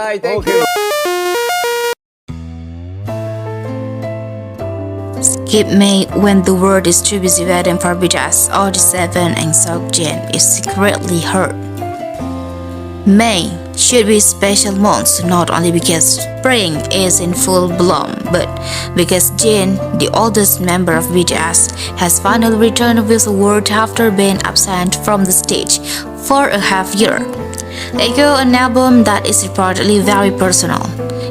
Alright, thank you. Skip May when the world is too busy waiting for BTS, OT7 and Skip Jin is secretly hurt. May should be a special month not only because spring is in full bloom, but because Jin, the oldest member of BTS, has finally returned with the world after being absent from the stage for a half year. Echo, an album that is reportedly very personal,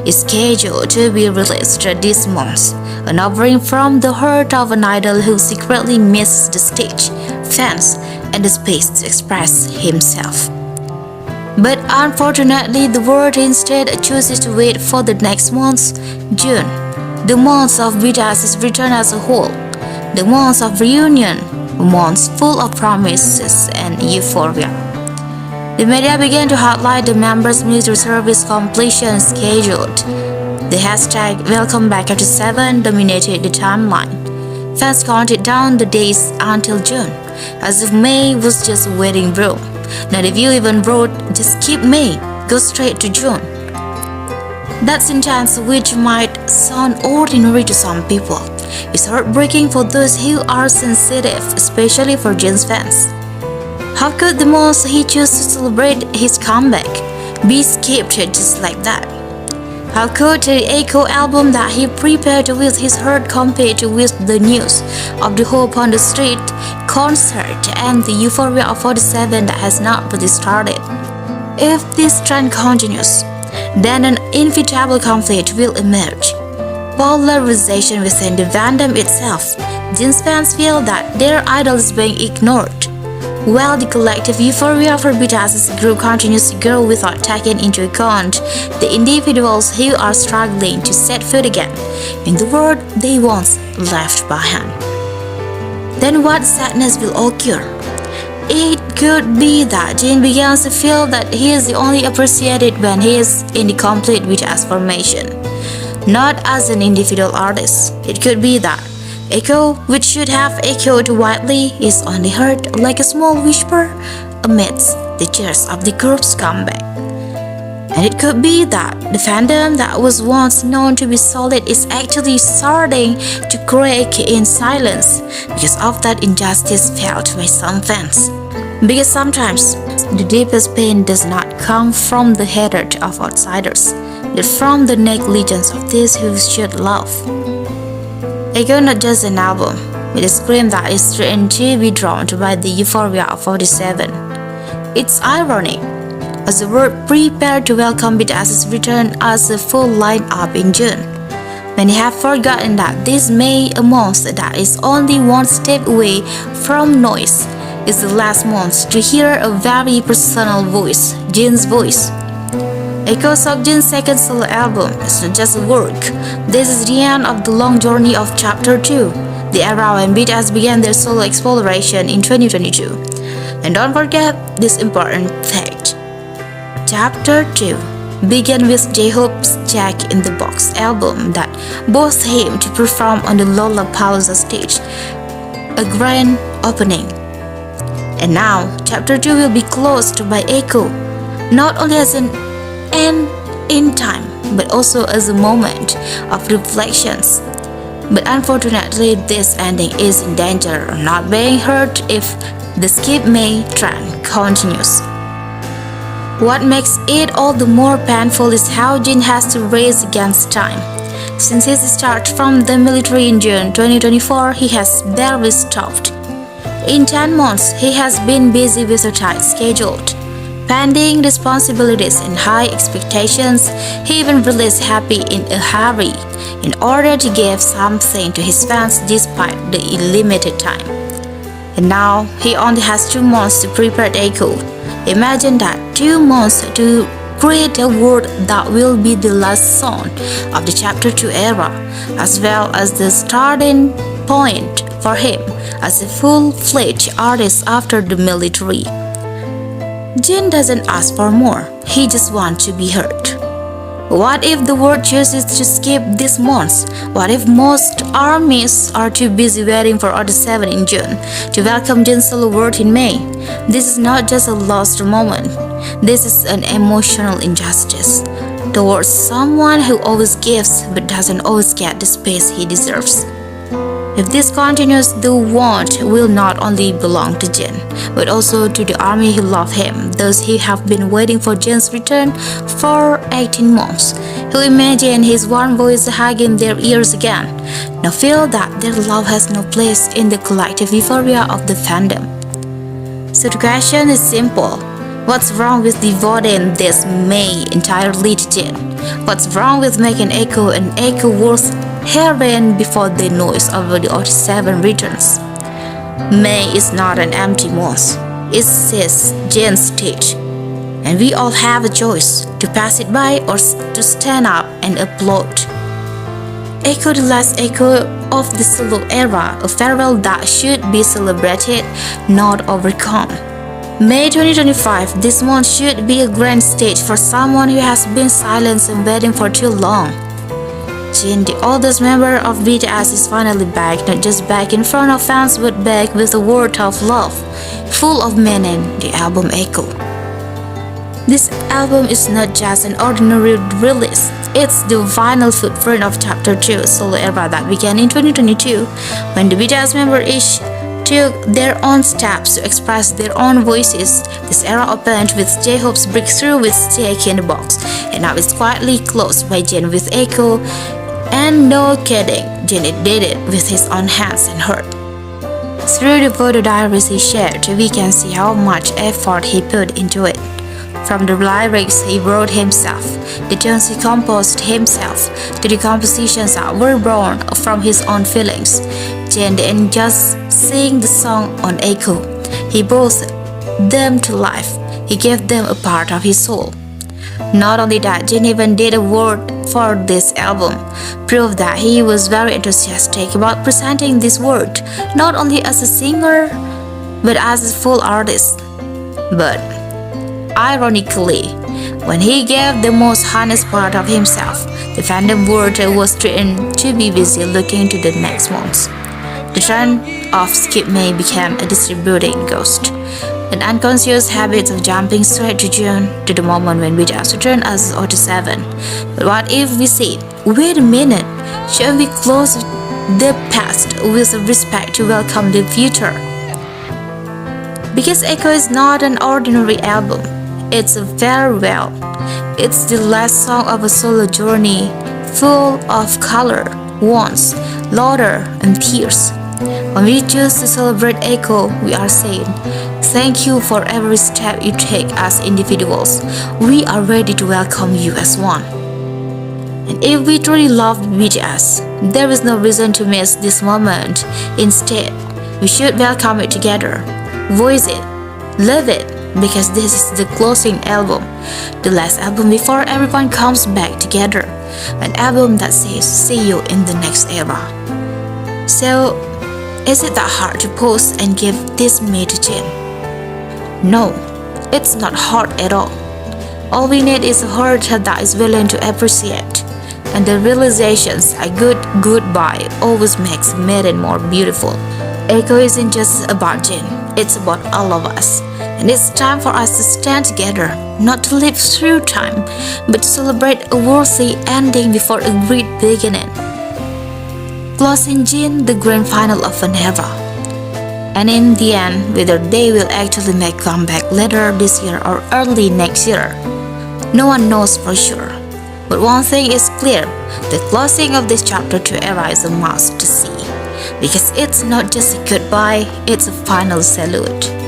is scheduled to be released this month, an offering from the heart of an idol who secretly misses the stage, fans, and the space to express himself. But unfortunately, the world instead chooses to wait for the next month, June, the month of BTS's return as a whole, the month of reunion, a month full of promises and euphoria. The media began to highlight the members' military service completion scheduled. The hashtag Welcome Back After 7 dominated the timeline. Fans counted down the days until June, as if May was just a waiting room. Not if you even wrote, just skip May, go straight to June. That sentence, which might sound ordinary to some people, is heartbreaking for those who are sensitive, especially for Jin's fans. How could the month he chose to celebrate his comeback be skipped just like that? How could the Echo album that he prepared with his heart compete with the news of the Hope on the Street concert and the euphoria of 47 that has not really started? If this trend continues, then an inevitable conflict will emerge. Polarization within the fandom itself. Jin's fans feel that their idol is being ignored, while the collective euphoria for BTS's group continues to grow without taking into account the individuals who are struggling to set foot again in the world they once left behind. Then what sadness will occur? It could be that Jin begins to feel that he is only appreciated when he is in the complete BTS formation, not as an individual artist. It could be that Echo, which should have echoed widely, is only heard like a small whisper amidst the cheers of the group's comeback. And it could be that the fandom that was once known to be solid is actually starting to crack in silence because of that injustice felt by some fans. Because sometimes the deepest pain does not come from the hatred of outsiders, but from the negligence of those who should love. Echo, not just an album, with a scream that is threatened to be drowned by the euphoria of 47. It's ironic, as the world prepared to welcome BTS's return as a full line-up in June. Many have forgotten that this May, a month that is only one step away from noise, is the last month to hear a very personal voice, Jin's voice. Echo Jin's second solo album is not just a work. This is the end of the long journey of Chapter 2, the era when BTS began their solo exploration in 2022. And don't forget this important fact. Chapter 2 began with J-Hope's Jack in the Box album that both him to perform on the Lollapalooza stage, a grand opening. And now, Chapter 2 will be closed by Echo, not only as an end in time, but also as a moment of reflections. But unfortunately, this ending is in danger of not being heard if the Skip May trend continues. What makes it all the more painful is how Jin has to race against time. Since his start from the military in June 2024, he has barely stopped. In 10 months, he has been busy with a tight schedule, pending responsibilities and high expectations. He even released Happy in a hurry in order to give something to his fans despite the limited time. And now he only has 2 months to prepare Echo. Imagine that, 2 months to create a world that will be the last song of the Chapter 2 era, as well as the starting point for him as a full-fledged artist after the military. Jin doesn't ask for more, he just wants to be heard. What if the world chooses to skip this month? What if most armies are too busy waiting for OT7 in June to welcome Jin's solo world in May? This is not just a lost moment, this is an emotional injustice. towards someone who always gives but doesn't always get the space he deserves. If this continues, the want will not only belong to Jin, but also to the army who love him, those who have been waiting for Jin's return for 18 months, who imagine his warm voice hugging their ears again, now feel that their love has no place in the collective euphoria of the fandom. So the question is simple. What's wrong with devoting this May entirely to Jin? What's wrong with making Echo an Echo worth hearing before the noise of the 87 returns? May is not an empty month. It's his Jin's stage. And we all have a choice to pass it by or to stand up and applaud. Echo, the last Echo of the solo era, a farewell that should be celebrated, not overcome. May 2025, this month should be a grand stage for someone who has been silent and waiting for too long. Jin, the oldest member of BTS, is finally back, not just back in front of fans but back with a word of love, full of meaning, the album Echo. This album is not just an ordinary release, it's the final footprint of Chapter 2 solo era that began in 2022 when the BTS members each took their own steps to express their own voices. This era opened with J-Hope's breakthrough with Stick in the Box, and now it's quietly closed by Jin with Echo. And no kidding, Jin did it with his own hands and heart. Through the photo diaries he shared, we can see how much effort he put into it. From the lyrics he wrote himself, the tunes he composed himself, to the compositions that were born from his own feelings. Jin didn't just sing the song on Echo, he brought them to life. He gave them a part of his soul. Not only that, Jin even did a word for this album, proof that he was very enthusiastic about presenting this word, not only as a singer, but as a full artist. But ironically, when he gave the most honest part of himself, the fandom world was threatened to be busy looking to the next months. The trend of Skip May became a distributing ghost, an unconscious habit of jumping straight to June, to the moment when BTS returned as 87. But what if we said, wait a minute, should we close the past with respect to welcome the future? Because Echo is not an ordinary album, it's a farewell. It's the last song of a solo journey, full of color, wants, laughter, and tears. When we choose to celebrate Echo, we are saying, thank you for every step you take as individuals. We are ready to welcome you as one. And if we truly love BTS, there is no reason to miss this moment. Instead, we should welcome it together, voice it, love it, because this is the closing album, the last album before everyone comes back together, an album that says see you in the next era. So, is it that hard to post and give this May to Jin? No, it's not hard at all. All we need is a heart that is willing to appreciate, and the realizations a good goodbye always makes meeting more beautiful. Echo isn't just about Jin, it's about all of us. And it's time for us to stand together, not to live through time, but to celebrate a worthy ending before a great beginning. Closing Jin, the grand final of an era. And in the end, whether they will actually make a comeback later this year or early next year, no one knows for sure. But one thing is clear, the closing of this Chapter 2 era is a must to see, because it's not just a goodbye, it's a final salute.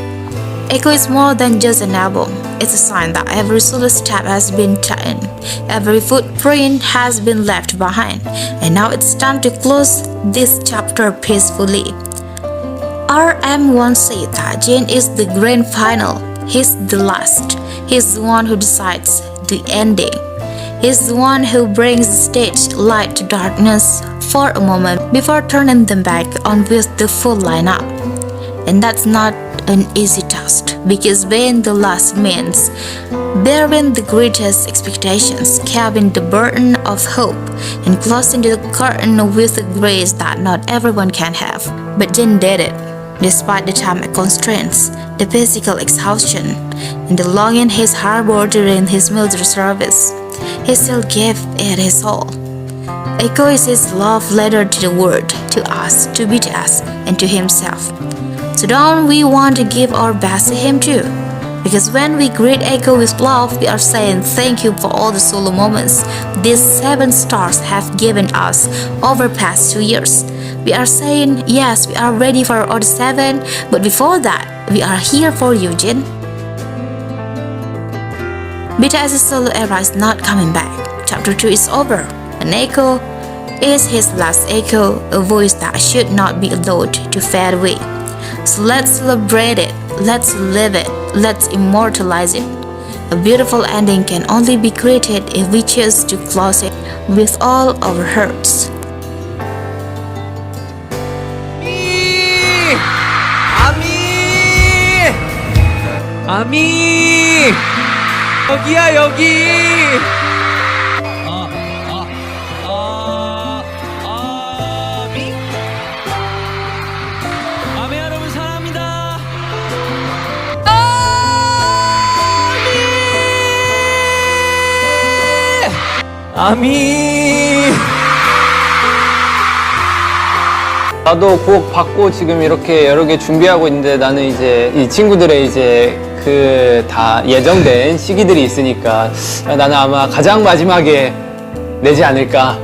Echo is more than just an album. It's a sign that every solo step has been taken, every footprint has been left behind, and now it's time to close this chapter peacefully. RM once said that Jin is the grand final. He's the last. He's the one who decides the ending. He's the one who brings the stage light to darkness for a moment before turning them back on with the full lineup. And that's not an easy task, because being the last means bearing the greatest expectations, carrying the burden of hope, and closing the curtain with a grace that not everyone can have. But Jin did it, despite the time constraints, the physical exhaustion, and the longing he's harbored during his military service. he still gave it his all. Echo is his love letter to the world, to us, to BTS, and to himself. So don't we want to give our best to him too? Because when we greet Echo with love, we are saying thank you for all the solo moments these 7 stars have given us over past 2 years. We are saying yes, we are ready for all the 7, but before that, we are here for you, Jin. BTS's solo era is not coming back. Chapter 2 is over, and Echo is his last Echo, a voice that should not be allowed to fade away. So let's celebrate it, let's live it, let's immortalize it. A beautiful ending can only be created if we choose to close it with all our hearts. 아미! 여기야 여기! 아미? 아미 여러분 사랑합니다. 아미! 나도 곡 받고 지금 이렇게 여러 개 준비하고 있는데 나는 이제 이 친구들의 이제 그 다 예정된 시기들이 있으니까 나는 아마 가장 마지막에 내지 않을까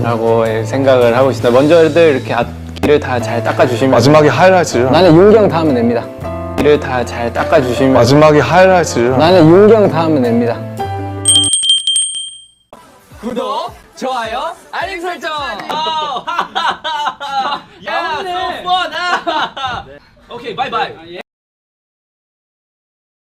라고 생각을 하고 있습니다. 먼저들 이렇게 앞길을 다 잘 닦아주시면 마지막에 하이라이트를 나는 윤경 다 하면 됩니다. 길을 다 잘 닦아주시면 마지막에 하이라이트를 나는 윤경 다 하면 됩니다. 구독, 좋아요, 알림 설정. 야, so fun. 오케이, 바이바이.